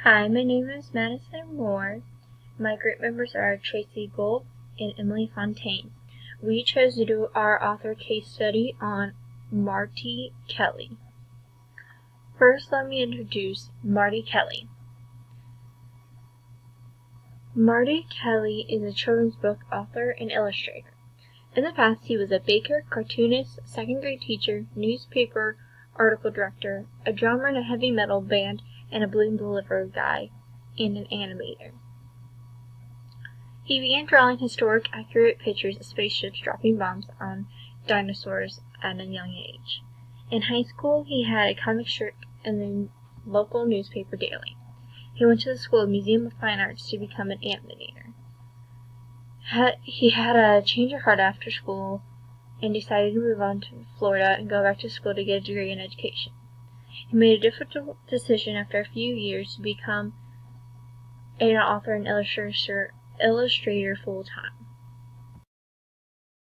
Hi, my name is Madison Moore. My group members are Tracy Gold and Emily Fontaine. We chose to do our author case study on Marty Kelly. First, let me introduce Marty Kelly. Marty Kelly is a children's book author and illustrator. In the past, he was a baker, cartoonist, second-grade teacher, newspaper article director, a drummer in a heavy metal band, and a balloon delivery guy, and an animator. He began drawing historic, accurate pictures of spaceships dropping bombs on dinosaurs at a young age. In high school, he had a comic strip in the local newspaper daily. He went to the School of Museum of Fine Arts to become an animator. He had a change of heart after school and decided to move on to Florida and go back to school to get a degree in education. He made a difficult decision after a few years to become an author and illustrator full-time.